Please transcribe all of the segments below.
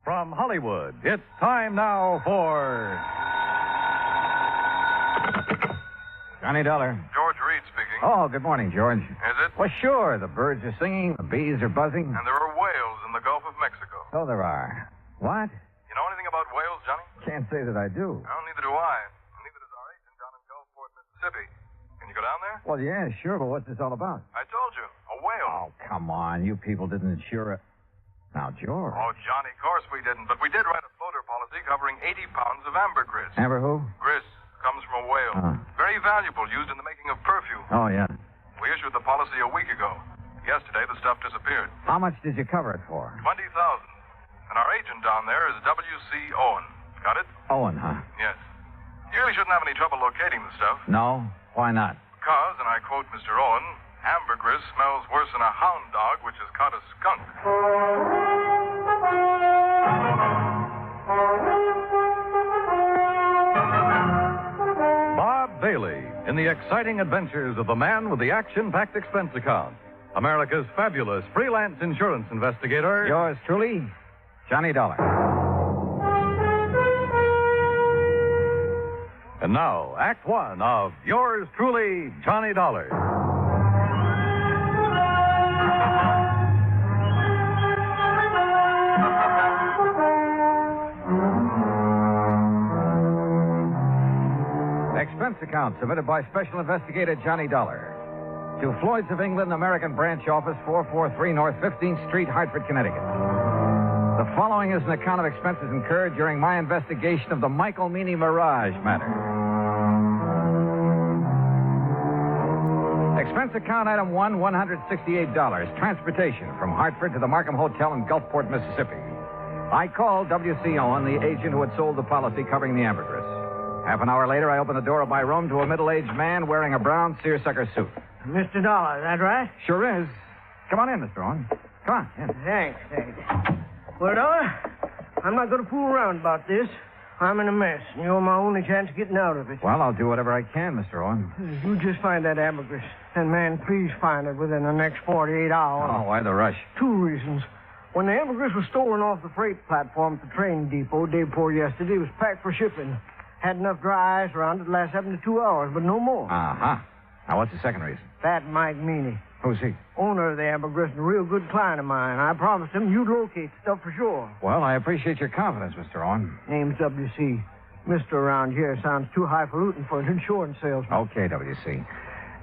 From Hollywood, it's time now for... Johnny Dollar. George Reed speaking. Oh, good morning, George. Is it? Well, sure. The birds are singing, the bees are buzzing. And there are whales in the Gulf of Mexico. So there are. What? You know anything about whales, Johnny? Can't say that I do. Well, neither do I. Neither does our agent down in Gulfport, Mississippi. Can you go down there? Well, yeah, sure, but what's this all about? I told you. A whale. Oh, come on. You people didn't insure it. Now, George. Oh, Johnny, of course we didn't. But we did write a floater policy covering 80 pounds of ambergris. Amber who? Gris comes from a whale. Very valuable, used in the making of perfume. Oh, yeah. We issued the policy a week ago. Yesterday, the stuff disappeared. How much did you cover it for? $20,000. And our agent down there is W.C. Owen. Got it? Owen, huh? Yes. You really shouldn't have any trouble locating the stuff. No? Why not? Because, and I quote Mr. Owen, ambergris smells worse than a hound dog which has caught a skunk. Bob Bailey in the exciting adventures of the man with the action-packed expense account. America's fabulous freelance insurance investigator. Yours truly, Johnny Dollar. And now, Act One of yours truly, Johnny Dollar. Expense account submitted by Special Investigator Johnny Dollar to Floyd's of England, American Branch Office, 443 North 15th Street, Hartford, Connecticut. The following is an account of expenses incurred during my investigation of the Michael Meany Mirage matter. Expense account item 1, $168. Transportation from Hartford to the Markham Hotel in Gulfport, Mississippi. I called W.C. Owen, the agent who had sold the policy covering the ambergris. Half an hour later, I opened the door of my room to a middle-aged man wearing a brown seersucker suit. Mr. Dollar, is that right? Sure is. Come on in, Mr. Owen. Come on in. Thanks. Well, Dollar, I'm not going to fool around about this. I'm in a mess, and you're my only chance of getting out of it. Well, I'll do whatever I can, Mr. Owen. You just find that ambergris. And, man, please find it within the next 48 hours. Oh, why the rush? 2 reasons. When the ambergris was stolen off the freight platform at the train depot day before yesterday, it was packed for shipping. Had enough dry ice around it to last 72 hours, but no more. Uh-huh. Now, what's the second reason? That Mike Meany. Who's he? Owner of the ambergris and a real good client of mine. I promised him you'd locate the stuff for sure. Well, I appreciate your confidence, Mr. Owen. Name's W.C. Mr. around here sounds too highfalutin for an insurance salesman. Okay, W.C.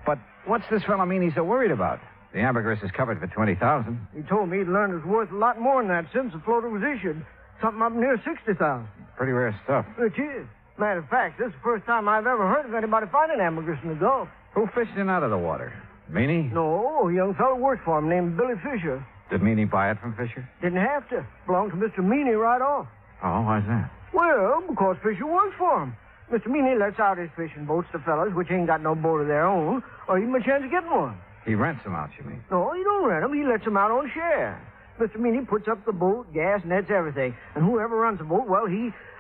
But what's this fellow Meany so worried about? The ambergris is covered for $20,000. He told me he'd learned it was worth a lot more than that since the floater was issued. Something up near $60,000. Pretty rare stuff. It is. Matter of fact, this is the first time I've ever heard of anybody finding ambergris in the Gulf. Who fished in out of the water? Meany? No, a young fellow worked for him named Billy Fisher. Did Meany buy it from Fisher? Didn't have to. Belonged to Mr. Meany right off. Oh, why's that? Well, because Fisher works for him. Mr. Meany lets out his fishing boats to fellas which ain't got no boat of their own, or even a chance of getting one. He rents them out, you mean? No, he don't rent them. He lets them out on share. Mr. Meany puts up the boat, gas, nets, everything. And whoever runs the boat, well,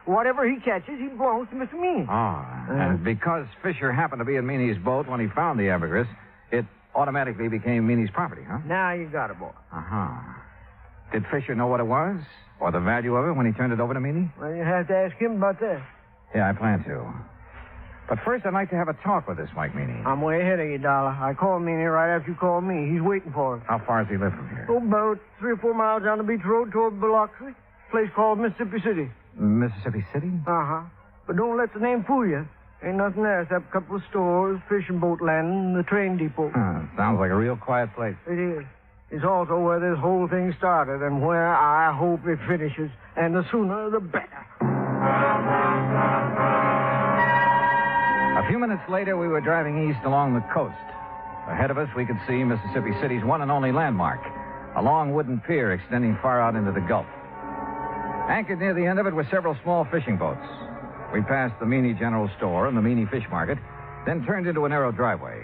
whatever he catches, he belongs to Mr. Meany. Oh, and because Fisher happened to be in Meany's boat when he found the ambergris, it automatically became Meany's property, huh? Now you got it, boy. Uh-huh. Did Fisher know what it was? Or the value of it when he turned it over to Meany? Well, you have to ask him about that. Yeah, I plan to. But first, I'd like to have a talk with this Mike Meany. I'm way ahead of you, Dollar. I called Meany right after you called me. He's waiting for us. How far does he live from here? Oh, about 3 or 4 miles down the beach road toward Biloxi. Place called Mississippi City. Mississippi City? Uh-huh. But don't let the name fool you. Ain't nothing there except a couple of stores, fishing boat landing, and the train depot. Sounds like a real quiet place. It is. It's also where this whole thing started and where I hope it finishes. And the sooner, the better. A few minutes later, we were driving east along the coast. Ahead of us, we could see Mississippi City's one and only landmark, a long wooden pier extending far out into the Gulf. Anchored near the end of it were several small fishing boats. We passed the Meany General Store and the Meany Fish Market, then turned into a narrow driveway.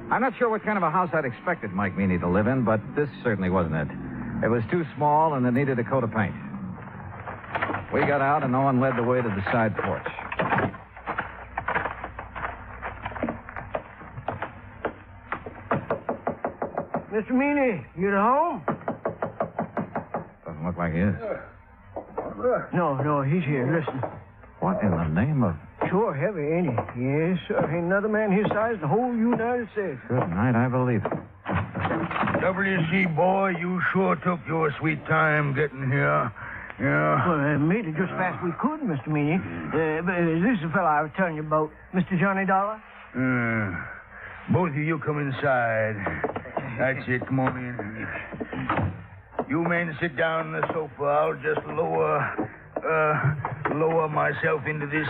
I'm not sure what kind of a house I'd expected Mike Meany to live in, but this certainly wasn't it. It was too small and it needed a coat of paint. We got out and Owen led the way to the side porch. Mr. Meany, you at home? Doesn't look like he is. No, he's here. Listen. What in the name of... Sure heavy, ain't he? Yes, sir. Ain't another man his size in the whole United States. Good night, I believe it. W.C. boy, you sure took your sweet time getting here. Yeah. Well, made it just fast we could, Mr. Meany. But this is the fellow I was telling you about, Mr. Johnny Dollar. Both of you come inside. That's it. Come on in. You men sit down on the sofa. I'll just lower myself into this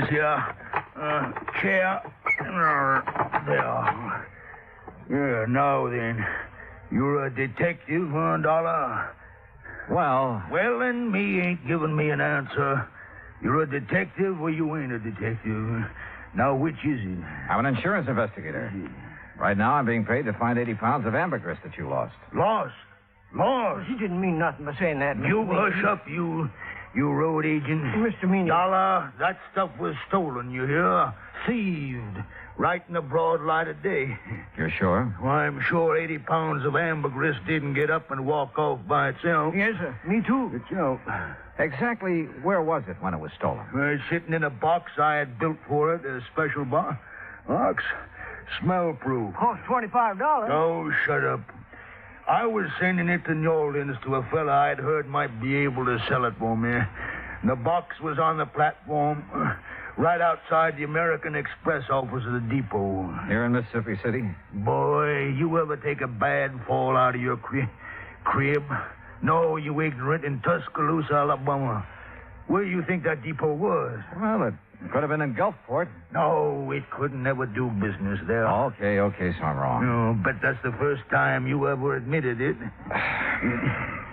here chair. There. Yeah, now then. You're a detective, huh, Dollar? Well, Then me ain't giving me an answer. You're a detective or you ain't a detective. Now, which is it? I'm an insurance investigator. Right now, I'm being paid to find 80 pounds of ambergris that you lost. Lost? He didn't mean nothing by saying that, Mr. You Meany. hush up, you road agent. Mr. Meany. Dollar, that stuff was stolen, you hear? Thieved. Right in the broad light of day. You're sure? Well, I'm sure 80 pounds of ambergris didn't get up and walk off by itself. Yes, sir. Me too. Itself. Exactly where was it when it was stolen? Sitting in a box I had built for it, a special box. Smell-proof. Cost $25. Oh, shut up. I was sending it to New Orleans to a fella I'd heard might be able to sell it for me. The box was on the platform right outside the American Express office of the depot. Here in Mississippi City? Boy, you ever take a bad fall out of your crib? No, you ignorant, in Tuscaloosa, Alabama. Where do you think that depot was? Well, it could have been in Gulfport. No, it couldn't never do business there. Okay, so I'm wrong. No, but that's the first time you ever admitted it.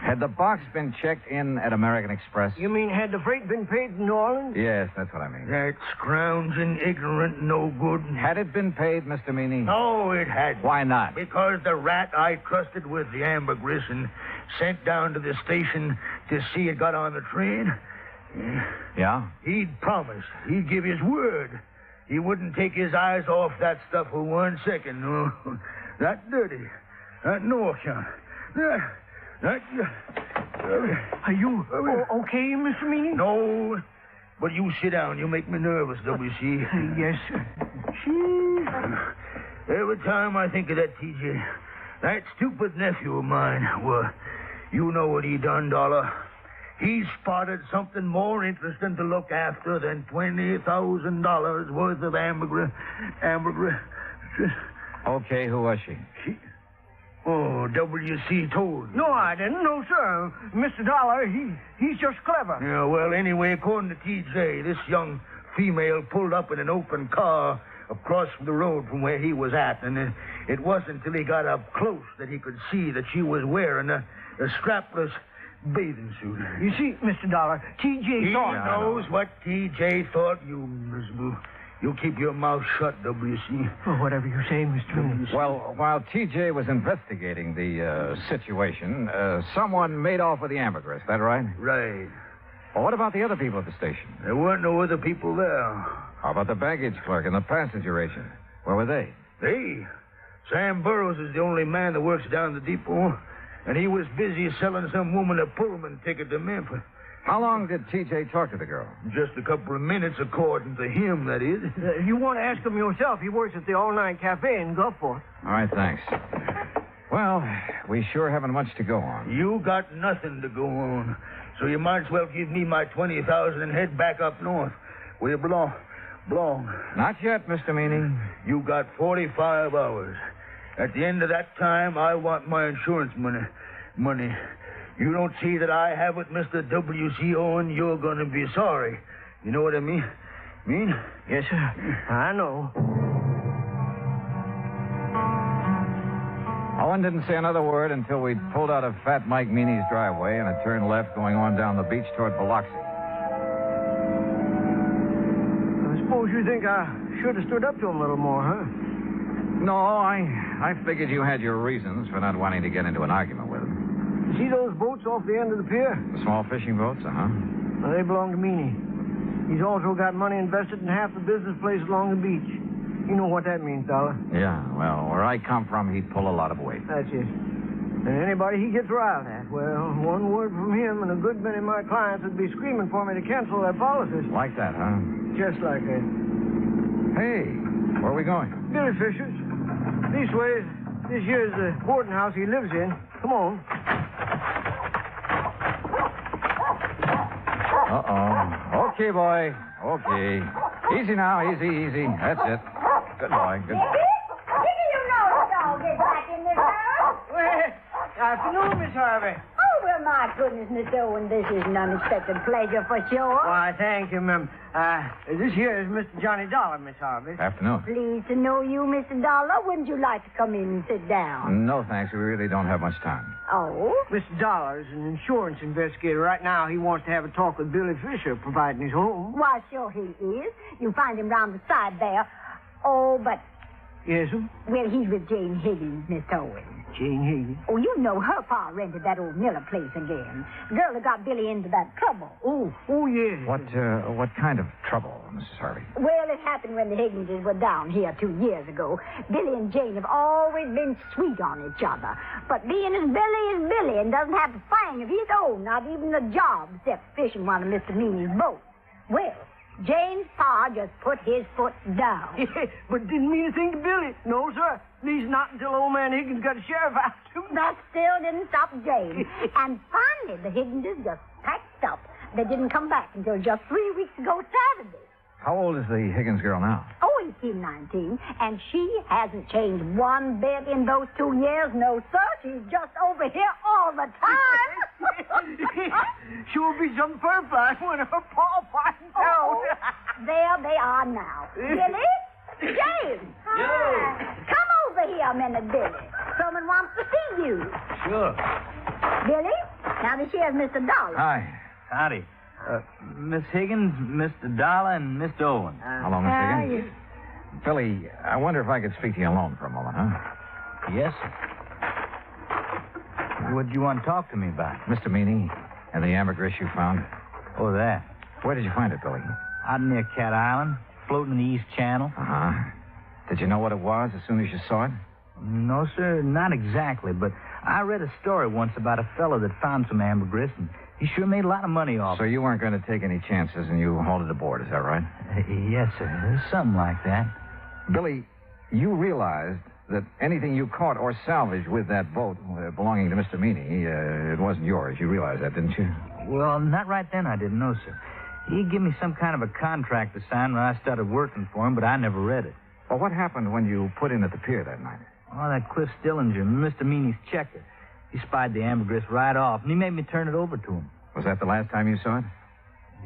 Had the box been checked in at American Express? You mean had the freight been paid in New Orleans? Yes, that's what I mean. That scrounging, ignorant, no good. Had it been paid, Mr. Meany? No, it hadn't. Why not? Because the rat I trusted with the ambergris and sent down to the station to see it got on the train. Yeah? He'd promised. He'd give his word. He wouldn't take his eyes off that stuff for 1 second. No. That dirty. That no account. That... Are you okay, Mr. Meany? No. But you sit down. You make me nervous, W.C. Yes, sir. Every time I think of that T.J., that stupid nephew of mine, well, you know what he done, Dollar. He spotted something more interesting to look after than $20,000 worth of ambergris. Okay, who was she? Oh, W.C. told. No, I didn't. No, sir. Mr. Dollar, he's just clever. Yeah, well, anyway, according to T.J., this young female pulled up in an open car across the road from where he was at, and it wasn't until he got up close that he could see that she was wearing a strapless bathing suit. You see, Mr. Dollar, T.J. He thought... knows what T.J. thought. You keep your mouth shut, W.C. Oh, whatever you say, Mr. Meany. Well, while T.J. was investigating the situation, someone made off with the ambergris. That right? Right. Well, what about the other people at the station? There weren't no other people there. How about the baggage clerk and the passenger agent? Where were they? Sam Burroughs is the only man that works down the depot, and he was busy selling some woman a Pullman ticket to Memphis. How long did T.J. talk to the girl? Just a couple of minutes, according to him, that is. You want to ask him yourself. He works at the all-night cafe in Gulfport. All right, thanks. Well, we sure haven't much to go on. You got nothing to go on, so you might as well give me my $20,000 and head back up north, where you belong. Not yet, Mr. Meany. You got 45 hours. At the end of that time, I want my insurance money. You don't see that I have it, Mr. W.C. Owen, you're going to be sorry. You know what I mean? Yes, sir. I know. Owen didn't say another word until we'd pulled out of Fat Mike Meany's driveway and had turned left going on down the beach toward Biloxi. I suppose you think I should have stood up to him a little more, huh? No, I figured you had your reasons for not wanting to get into an argument with him. See those boats off the end of the pier? The small fishing boats, uh-huh. Well, they belong to Meany. He's also got money invested in half the business places along the beach. You know what that means, Dollar. Yeah, well, where I come from, he'd pull a lot of weight. That's it. And anybody he gets riled at, well, one word from him and a good many of my clients would be screaming for me to cancel their policies. Like that, huh? Just like that. Hey, where are we going? Billy Fisher's. These ways, this here's the boarding house he lives in. Come on. Uh-oh. Okay, boy. Okay. Easy now, easy. That's it. Good boy, good boy. Did you know the dog get back in this house? Well, afternoon, Miss Harvey. Oh, well, my goodness, Mr. Owen, this is an unexpected pleasure for sure. Why, thank you, ma'am. This here is Mr. Johnny Dollar, Miss Harvey. Afternoon. Pleased to know you, Mr. Dollar. Wouldn't you like to come in and sit down? No, thanks. We really don't have much time. Oh? Mr. Dollar is an insurance investigator. Right now, he wants to have a talk with Billy Fisher, providing he's home. Why, sure he is. You find him round the side there. Oh, but, Yes, sir? well, he's with Jane Higgins, Mr. Owen. Jane Higgins. Oh, you know her pa rented that old Miller place again. The girl that got Billy into that trouble. Oh, yes. What kind of trouble, Mrs. Harvey? Well, it happened when the Higginses were down here 2 years ago. Billy and Jane have always been sweet on each other. But being as Billy is Billy and doesn't have a thing of his own, not even a job, except fishing one of Mr. Meany's boats. Well, Jane's pa just put his foot down. But didn't mean a thing to Billy. No, sir. At least not until old man Higgins got a sheriff after him. That still didn't stop Jane. And finally, the Higginses just packed up. They didn't come back until just 3 weeks ago Saturday. How old is the Higgins girl now? Oh, 19, and she hasn't changed one bit in those 2 years. No, sir. She's just over here all the time. Sure be some fur fly when her paw finds out. There they are now. Billy? Jane! Hi. Come over here a minute, Billy. Someone wants to see you. Sure. Billy? Now, this here's Mr. Dollar. Hi. Howdy. Miss Higgins, Mr. Dollar, and Mr. Owen. Hello, Miss Higgins. Billy, I wonder if I could speak to you alone for a moment, huh? Yes, sir. What do you want to talk to me about? Mr. Meany and the ambergris you found. Oh, that. Where did you find it, Billy? Out near Cat Island, floating in the East Channel. Uh-huh. Did you know what it was as soon as you saw it? No, sir, not exactly, but I read a story once about a fellow that found some ambergris, and he sure made a lot of money off So it. you weren't going to take any chances and you hauled it aboard, is that right? Yes, sir. Something like that. Billy, you realized that anything you caught or salvaged with that boat belonging to Mr. Meany, it wasn't yours. You realized that, didn't you? Well, not right then, I didn't know, sir. He gave me some kind of a contract to sign when I started working for him, but I never read it. Well, what happened when you put in at the pier that night? Oh, that Cliff Stillinger, Mr. Meany's checker. He spied the ambergris right off, and he made me turn it over to him. Was that the last time you saw it?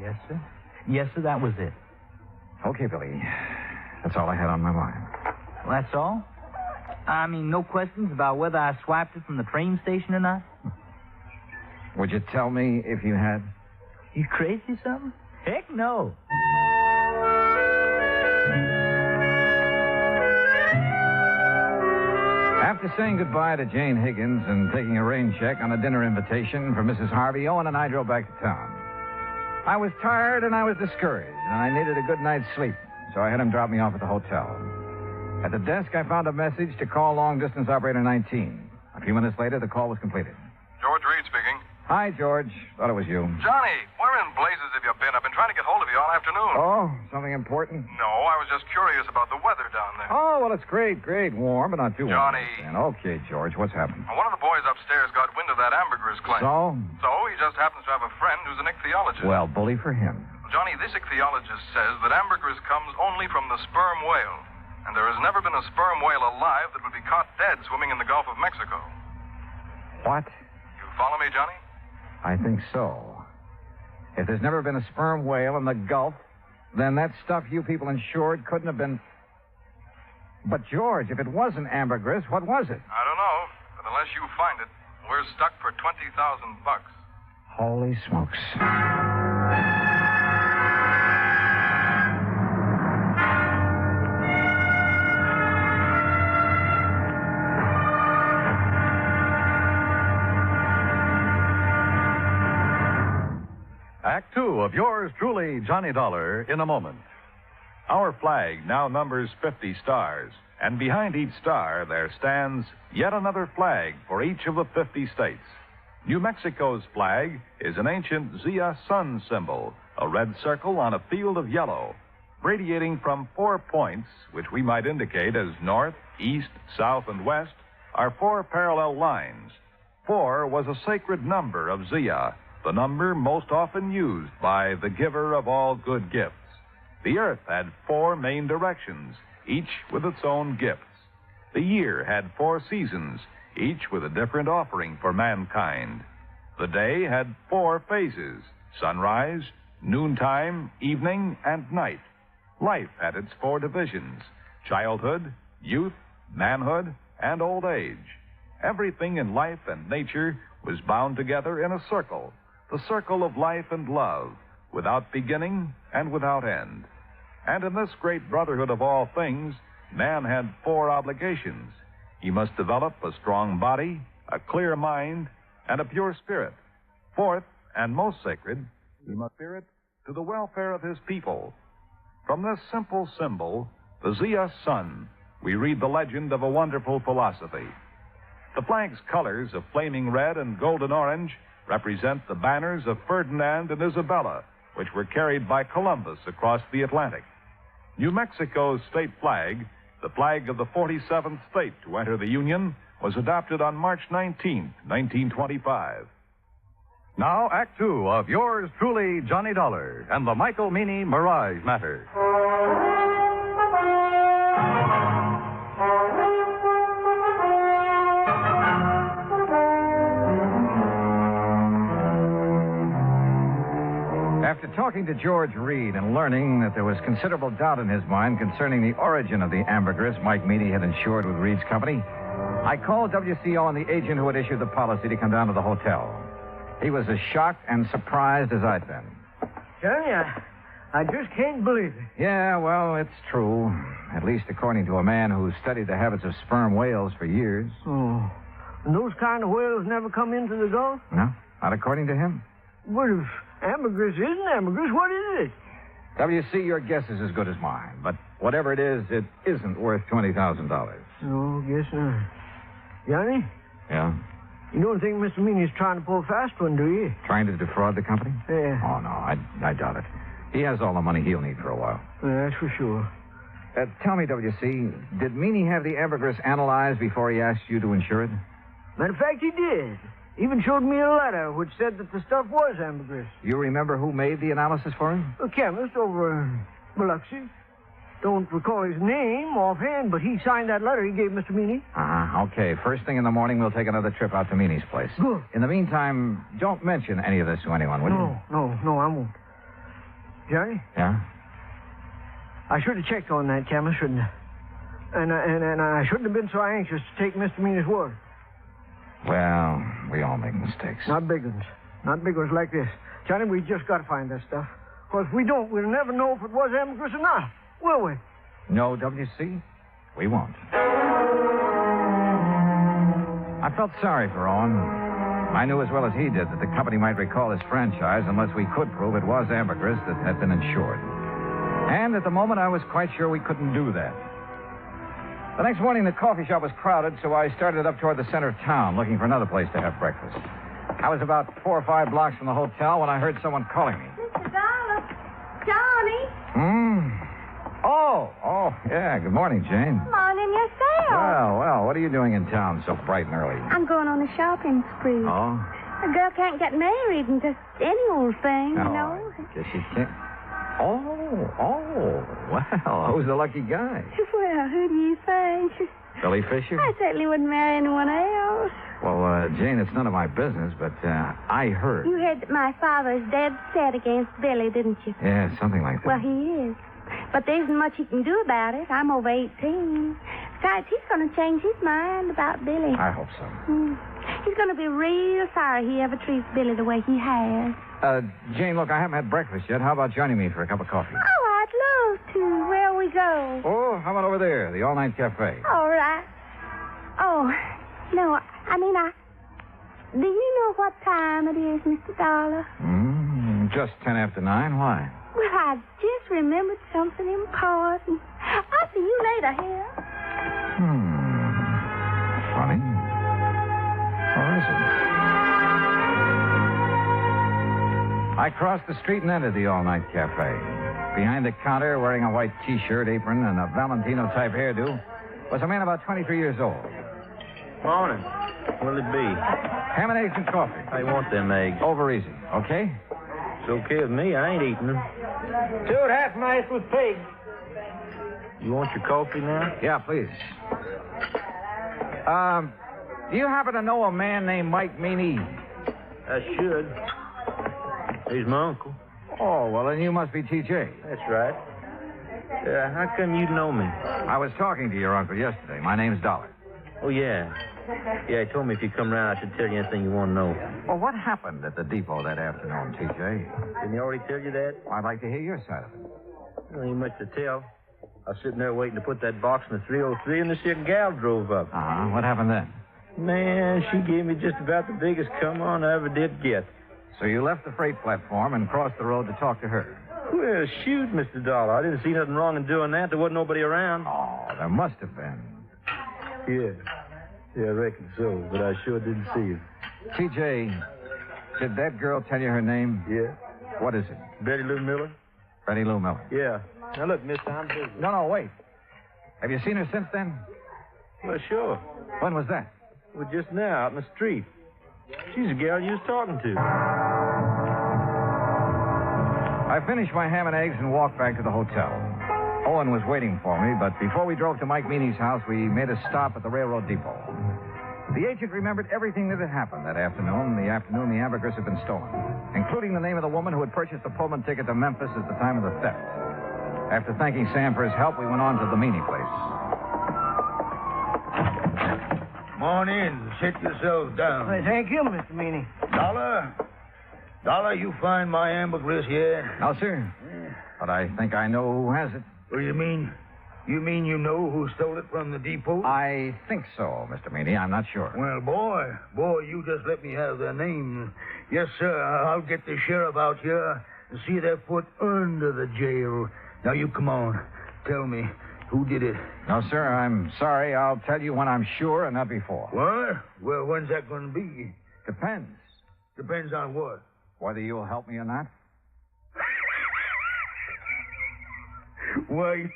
Yes, sir. Yes, sir, that was it. Okay, Billy. That's all I had on my mind. Well, that's all? I mean, no questions about whether I swiped it from the train station or not? Would you tell me if you had? You crazy or something? Heck no. After saying goodbye to Jane Higgins and taking a rain check on a dinner invitation for Mrs. Harvey, Owen and I drove back to town. I was tired and I was discouraged, and I needed a good night's sleep, so I had him drop me off at the hotel. At the desk, I found a message to call long-distance operator 19. A few minutes later, the call was completed. George Reed speaking. Hi, George. Thought it was you. Johnny, where in blazes have you been? I've been trying to get hold of you all afternoon. Oh, something important? No, I was just curious about the weather down there. Oh, well, it's great. Warm, but not too warm. Johnny. Okay, George, what's happened? One of the boys upstairs got wind of that ambergris claim. So? So he just happens to have a friend who's an ichthyologist. Well, bully for him. Johnny, this ichthyologist says that ambergris comes only from the sperm whale. And there has never been a sperm whale alive that would be caught dead swimming in the Gulf of Mexico. What? You follow me, Johnny? I think so. If there's never been a sperm whale in the Gulf, then that stuff you people insured couldn't have been... But, George, if it wasn't ambergris, what was it? I don't know. But unless you find it, we're stuck for $20,000. Holy smokes. Act two of yours truly, Johnny Dollar, in a moment. Our flag now numbers 50 stars, And behind each star, there stands yet another flag for each of the 50 states. New Mexico's flag is an ancient Zia sun symbol, a red circle on a field of yellow, radiating from 4 points, which we might indicate as north, east, south, and west, are 4 parallel lines. 4 was a sacred number of Zia, the number most often used by the giver of all good gifts. The earth had 4 main directions, each with its own gifts. The year had 4 seasons, each with a different offering for mankind. The day had 4 phases: sunrise, noontime, evening, and night. Life had its 4 divisions: childhood, youth, manhood, and old age. Everything in life and nature was bound together in a circle, the circle of life and love, without beginning and without end. And in this great brotherhood of all things, man had 4 obligations. He must develop a strong body, a clear mind, and a pure spirit. 4th, and most sacred, he must spirit to the welfare of his people. From this simple symbol, the Zia sun, we read the legend of a wonderful philosophy. The flag's colors of flaming red and golden orange represent the banners of Ferdinand and Isabella, which were carried by Columbus across the Atlantic. New Mexico's state flag, the flag of the 47th state to enter the Union, was adopted on March 19, 1925. Now, Act Two of yours truly, Johnny Dollar, and the Michael Meany Mirage Matter. After talking to George Reed and learning that there was considerable doubt in his mind concerning the origin of the ambergris Mike Meany had insured with Reed's company, I called WCO and the agent who had issued the policy to come down to the hotel. He was as shocked and surprised as I'd been. Johnny, I just can't believe it. Yeah, well, it's true. At least according to a man who studied the habits of sperm whales for years. Oh. And those kind of whales never come into the Gulf? No, not according to him. What if ambergris isn't ambergris? What is it? WC, your guess is as good as mine. But whatever it isn't worth $20,000. No, guess not. Johnny? Yeah? You don't think Mr. Meany's trying to pull a fast one, do you? Trying to defraud the company? Yeah. Oh, no, I doubt it. He has all the money he'll need for a while. Yeah, that's for sure. Tell me, WC, did Meany have the ambergris analyzed before he asked you to insure it? Matter of fact, he did. Even showed me a letter which said that the stuff was ambergris. You remember who made the analysis for him? A chemist over in Biloxi. Don't recall his name offhand, but he signed that letter he gave Mr. Meany. Okay. First thing in the morning, we'll take another trip out to Meany's place. Good. In the meantime, don't mention any of this to anyone, will you? No, I won't. Johnny? Yeah? I should have checked on that chemist, shouldn't I? And I shouldn't have been so anxious to take Mr. Meany's word. Well, we all make mistakes. Not big ones. Not big ones like this. Johnny, we just got to find that stuff. Because if we don't, we'll never know if it was ambergris or not. Will we? No, WC, we won't. I felt sorry for Owen. I knew as well as he did that the company might recall his franchise unless we could prove it was ambergris that had been insured. And at the moment, I was quite sure we couldn't do that. The next morning, the coffee shop was crowded, so I started up toward the center of town, looking for another place to have breakfast. I was about 4 or 5 blocks from the hotel when I heard someone calling me. Mr. Dollar. Johnny. Oh, yeah. Good morning, Jane. Morning yourself. Well, what are you doing in town so bright and early? I'm going on a shopping spree. Oh? A girl can't get married and just any old thing, you know. I guess she can't. Oh, well, who's the lucky guy? Well, who do you think? Billy Fisher? I certainly wouldn't marry anyone else. Well, Jane, it's none of my business, but I heard. You heard that my father's dead set against Billy, didn't you? Yeah, something like that. Well, he is. But there isn't much he can do about it. I'm over 18. Besides, he's going to change his mind about Billy. I hope so. He's going to be real sorry he ever treats Billy the way he has. Jane, look, I haven't had breakfast yet. How about joining me for a cup of coffee? Oh, I'd love to. Where'll we go? Oh, how about over there, the all-night cafe? All right. Oh, no, do you know what time it is, Mr. Dollar? Just 10 after 9. Why? Well, I just remembered something important. I'll see you later, here. Funny. Or is it? I crossed the street and entered the all-night cafe. Behind the counter, wearing a white T-shirt, apron, and a Valentino-type hairdo, was a man about 23 years old. Morning. What'll it be? Ham and eggs and coffee. I want them eggs. Over easy, okay? It's okay with me. I ain't eating them. 2 half-mice with pigs. You want your coffee now? Yeah, please. Do you happen to know a man named Mike Meany? I should. He's my uncle. Oh, well, then you must be T.J. That's right. How come you know me? I was talking to your uncle yesterday. My name's Dollar. Oh, yeah. Yeah, he told me if you come around, I should tell you anything you want to know. Well, what happened at the depot that afternoon, T.J.? Didn't he already tell you that? Well, I'd like to hear your side of it. Well, ain't much to tell. I was sitting there waiting to put that box in the 303, and this here gal drove up. Uh-huh. What happened then? Man, she gave me just about the biggest come-on I ever did get. So you left the freight platform and crossed the road to talk to her. Well, shoot, Mr. Dollar. I didn't see nothing wrong in doing that. There wasn't nobody around. Oh, there must have been. Yeah, I reckon so, but I sure didn't see it. T.J., did that girl tell you her name? Yeah. What is it? Betty Lou Miller? Betty Lou Miller. Yeah. Now, look, mister, I'm busy. No, wait. Have you seen her since then? Well, sure. When was that? Well, just now, out in the street. She's the gal you was talking to. I finished my ham and eggs and walked back to the hotel. Owen was waiting for me, but before we drove to Mike Meany's house, we made a stop at the railroad depot. The agent remembered everything that had happened that afternoon, the ambergris had been stolen, including the name of the woman who had purchased the Pullman ticket to Memphis at the time of the theft. After thanking Sam for his help, we went on to the Meany place. Come on in. Sit yourselves down. Hey, thank you, Mr. Meany. Dollar, you find my ambergris here? No, sir. But I think I know who has it. What do you mean? You mean you know who stole it from the depot? I think so, Mr. Meany. I'm not sure. Well, boy, you just let me have their name. Yes, sir, I'll get the sheriff out here and see their foot under the jail. Now, you come on. Tell me, who did it? No, sir, I'm sorry. I'll tell you when I'm sure and not before. What? Well, when's that going to be? Depends. Depends on what? Whether you'll help me or not. Why,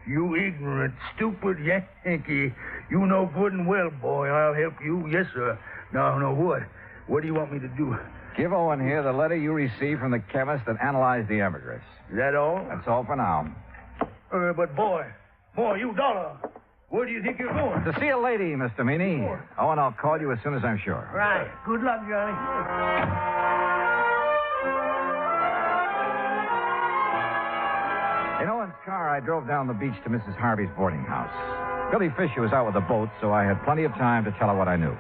you ignorant, stupid Yankee. You know good and well, boy, I'll help you. Yes, sir. Now, what? What do you want me to do? Give Owen here the letter you received from the chemist that analyzed the ambergris. Is that all? That's all for now. But, boy, you Dollar. Where do you think you're going? To see a lady, Mr. Meany. Owen, I'll call you as soon as I'm sure. Right. Good luck, Johnny. In Owen's car, I drove down the beach to Mrs. Harvey's boarding house. Billy Fisher was out with the boat, so I had plenty of time to tell her what I knew.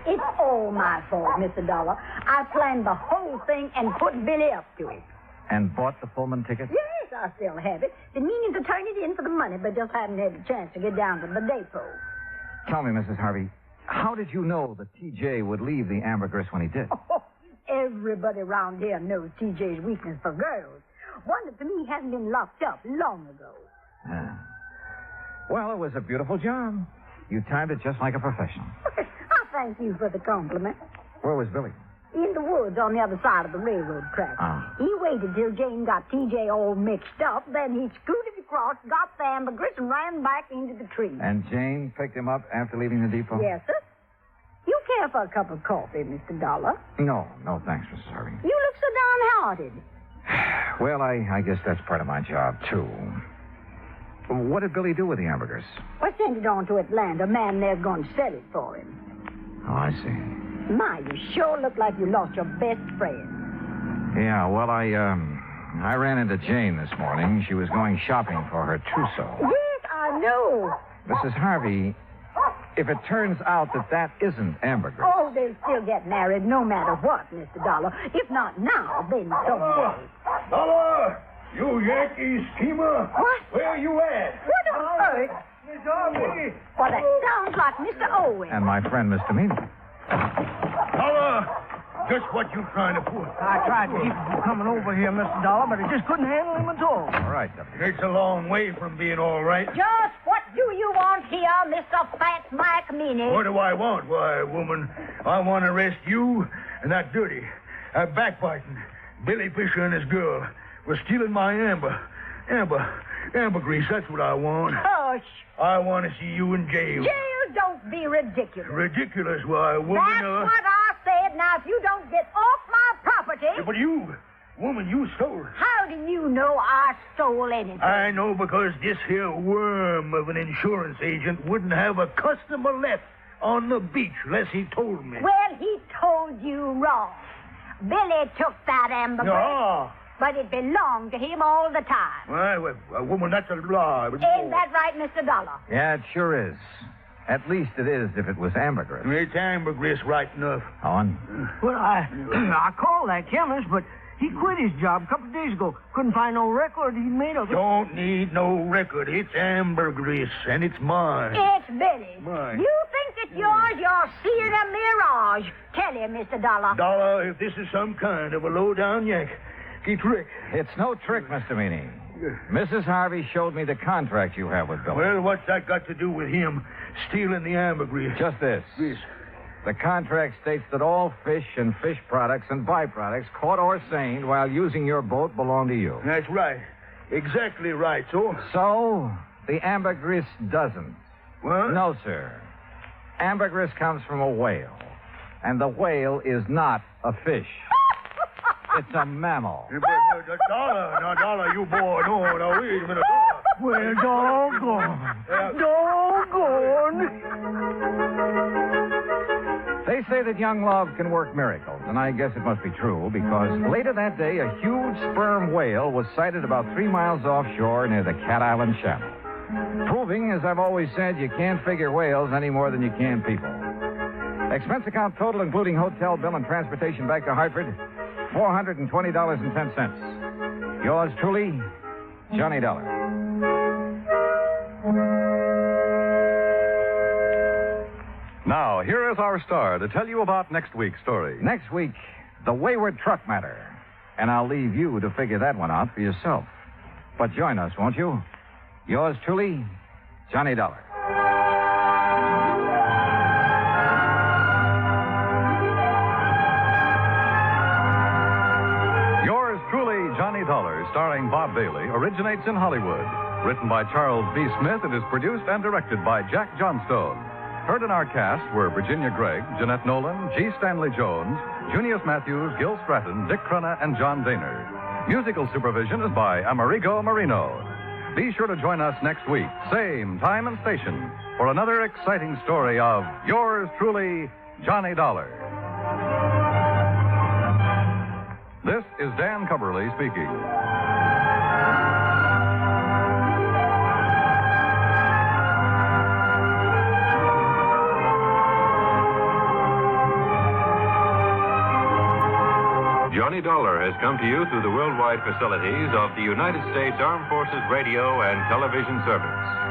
It's all my fault, Mr. Dollar. I planned the whole thing and put Billy up to it. And bought the Pullman ticket? Yes, I still have it. Been meaning to turn it in for the money, but just haven't had a chance to get down to the depot. Tell me, Mrs. Harvey, how did you know that T.J. would leave the ambergris when he did? Oh, everybody around here knows T.J.'s weakness for girls. Wonder to me he hasn't been locked up long ago. Ah. Well, it was a beautiful job. You timed it just like a professional. I thank you for the compliment. Where was Billy? In the woods on the other side of the railroad track. Ah. He waited till Jane got T.J. all mixed up, then he scooted across, got the ambergris, and ran back into the tree. And Jane picked him up after leaving the depot? Yes, sir. You care for a cup of coffee, Mr. Dollar? No, thanks, Mrs. Harvey. You look so downhearted. Well, I guess that's part of my job, too. What did Billy do with the ambergris? I sent it on to Atlanta. A man there's going to sell it for him. Oh, I see. My, you sure look like you lost your best friend. Yeah, well, I ran into Jane this morning. She was going shopping for her trousseau. Yes, I know. Mrs. Harvey, if it turns out that isn't ambergris... Oh, they'll still get married no matter what, Mr. Dollar. If not now, then someday. Dollar! You Yankee schemer! What? Where you at? What on earth? Miss Harvey! Well, that sounds like Mr. Owen. And my friend, Mr. Meany. Dollar! Just what you trying to pull? I tried to keep him from coming over here, Mr. Dollar, but I just couldn't handle him at all. All right, Deputy. It's a long way from being all right. Just what do you want here, Mr. Fat Mike Meany? What do I want? Why, woman, I want to arrest you and that dirty, backbiting Billy Fisher and his girl for stealing my ambergris. That's what I want. Hush. I want to see you in jail. Jail, don't be ridiculous. Ridiculous? Why, woman... That's what I said. Now, if you don't get off my property... Yeah, but you, woman, you stole. How do you know I stole anything? I know because this here worm of an insurance agent wouldn't have a customer left on the beach unless he told me. Well, he told you wrong. Billy took that ambergris. No. But it belonged to him all the time. Well, woman, that's a lie. Ain't that right, Mr. Dollar? Yeah, it sure is. At least it is if it was ambergris. It's ambergris right enough. On. Well, I called that chemist, but he quit his job a couple of days ago. Couldn't find no record he'd made of it. Don't need no record. It's ambergris, and it's mine. It's Billy. Mine. You think it's yours? You're seeing a mirage. Tell him, Mr. Dollar. Dollar, if this is some kind of a low-down yank, he trick. It's no trick, Mr. Meany. Mrs. Harvey showed me the contract you have with Billy. Well, what's that got to do with him stealing the ambergris? Just this. This. The contract states that all fish and fish products and byproducts caught or seined while using your boat belong to you. That's right. Exactly right, So, the ambergris doesn't. What? No, sir. Ambergris comes from a whale. And the whale is not a fish. It's a mammal. But, Dollar, now, Dollar, you boy, no, wait a minute, Dollar. Well, doggone. They say that young love can work miracles, and I guess it must be true, because later that day, a huge sperm whale was sighted about 3 miles offshore near the Cat Island Channel. Proving, as I've always said, you can't figure whales any more than you can people. Expense account total, including hotel bill and transportation back to Hartford, $420.10. Yours truly, Johnny Dollar. Now, here is our star to tell you about next week's story. Next week, the wayward truck matter. And I'll leave you to figure that one out for yourself. But join us, won't you? Yours truly, Johnny Dollar. Yours truly, Johnny Dollar, starring Bob Bailey, originates in Hollywood. Written by Charles B. Smith, it is produced and directed by Jack Johnstone. Heard in our cast were Virginia Gregg, Jeanette Nolan, G. Stanley Jones, Junius Matthews, Gil Stratton, Dick Crenna, and John Daner. Musical supervision is by Amerigo Marino. Be sure to join us next week, same time and station, for another exciting story of yours truly, Johnny Dollar. This is Dan Cumberly speaking. Johnny Dollar has come to you through the worldwide facilities of the United States Armed Forces Radio and Television Service.